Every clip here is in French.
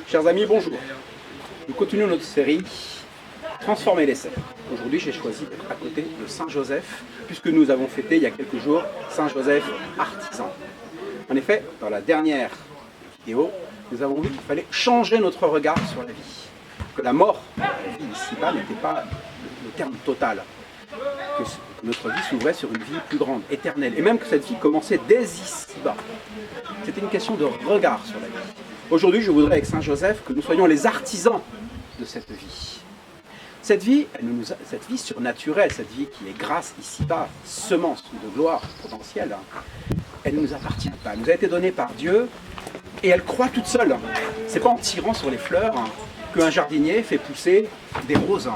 Chers amis, bonjour. Nous continuons notre série Transformer l'essai. Aujourd'hui, j'ai choisi d'être à côté de Saint Joseph, puisque nous avons fêté il y a quelques jours Saint Joseph artisan. En effet, dans la dernière vidéo, nous avons vu qu'il fallait changer notre regard sur la vie. Que la mort, la vie ici-bas, n'était pas le terme total. Que notre vie s'ouvrait sur une vie plus grande, éternelle. Et même que cette vie commençait dès ici-bas. C'était une question de regard sur la vie. Aujourd'hui, je voudrais avec Saint Joseph que nous soyons les artisans de cette vie. Cette vie surnaturelle, cette vie qui est grâce ici-bas, semence de gloire potentielle, elle ne nous appartient pas. Elle nous a été donnée par Dieu et elle croît toute seule. Ce n'est pas en tirant sur les fleurs qu'un jardinier fait pousser des roses.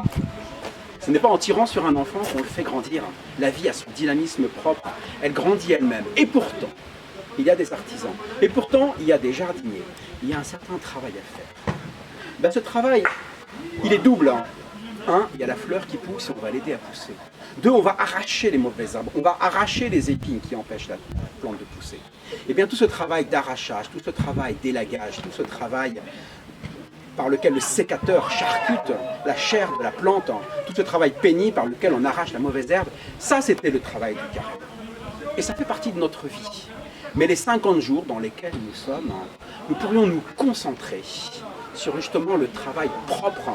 Ce n'est pas en tirant sur un enfant qu'on le fait grandir. La vie a son dynamisme propre, elle grandit elle-même. Et pourtant, il y a des artisans. Et pourtant, il y a des jardiniers. Il y a un certain travail à faire. Ben, ce travail, il est double. Un, il y a la fleur qui pousse et on va l'aider à pousser. Deux, on va arracher les mauvaises herbes. On va arracher les épines qui empêchent la plante de pousser. Et bien tout ce travail d'arrachage, tout ce travail d'élagage, tout ce travail par lequel le sécateur charcute la chair de la plante, tout ce travail pénible par lequel on arrache la mauvaise herbe, ça c'était le travail du carême. Et ça fait partie de notre vie. Mais les 50 jours dans lesquels nous sommes, nous pourrions nous concentrer sur justement le travail propre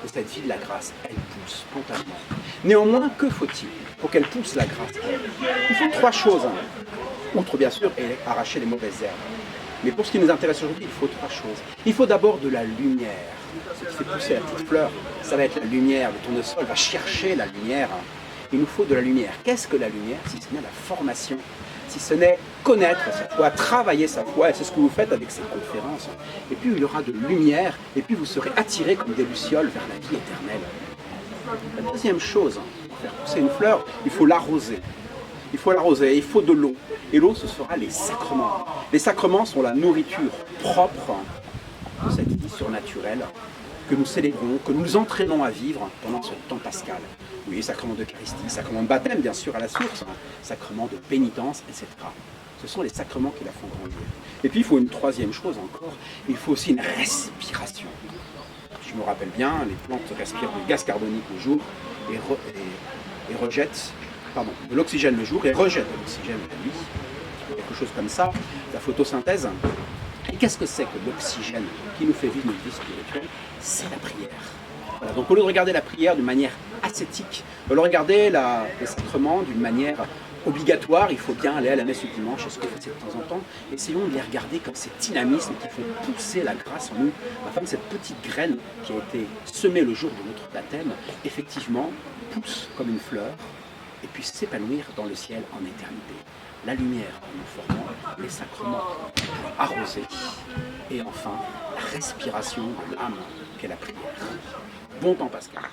de cette vie de la grâce. Elle pousse spontanément. Néanmoins, que faut-il pour qu'elle pousse la grâce? Il faut trois choses. Outre bien sûr arracher les mauvaises herbes. Mais pour ce qui nous intéresse aujourd'hui, il faut trois choses. Il faut d'abord de la lumière. Ce qui fait pousser la petite fleur, ça va être la lumière. Le tournesol va chercher la lumière. Il nous faut de la lumière. Qu'est-ce que la lumière si ce n'est la formation? Si ce n'est connaître sa foi, travailler sa foi, et c'est ce que vous faites avec ces conférences. Et puis il y aura de lumière, et puis vous serez attirés comme des lucioles vers la vie éternelle. La deuxième chose, pour faire pousser une fleur, il faut l'arroser. Il faut l'arroser, il faut de l'eau. Et l'eau, ce sera les sacrements. Les sacrements sont la nourriture propre de cette vie surnaturelle que nous célébrons, que nous entraînons à vivre pendant ce temps pascal. Oui, sacrement d'Eucharistie, sacrement de baptême, bien sûr, à la source, sacrement de pénitence, etc. Ce sont les sacrements qui la font grandir. Et puis, il faut une troisième chose encore, il faut aussi une respiration. Je me rappelle bien, les plantes respirent du gaz carbonique le jour et rejettent de l'oxygène le jour et rejettent de l'oxygène la nuit. Quelque chose comme ça, la photosynthèse. Et qu'est-ce que c'est que l'oxygène qui nous fait vivre notre vie spirituelle? C'est la prière. Voilà, donc au lieu de regarder la prière d'une manière ascétique, au lieu de regarder les sacrements d'une manière obligatoire, il faut bien aller à la messe du dimanche, c'est ce que je fais de temps en temps. Essayons de les regarder comme ces dynamismes qui font pousser la grâce en nous, afin que cette petite graine qui a été semée le jour de notre baptême, effectivement, pousse comme une fleur et puisse s'épanouir dans le ciel en éternité. La lumière en nous formant, les sacrements pour arroser, et enfin la respiration de l'âme qu'est la prière. Bon temps pascal.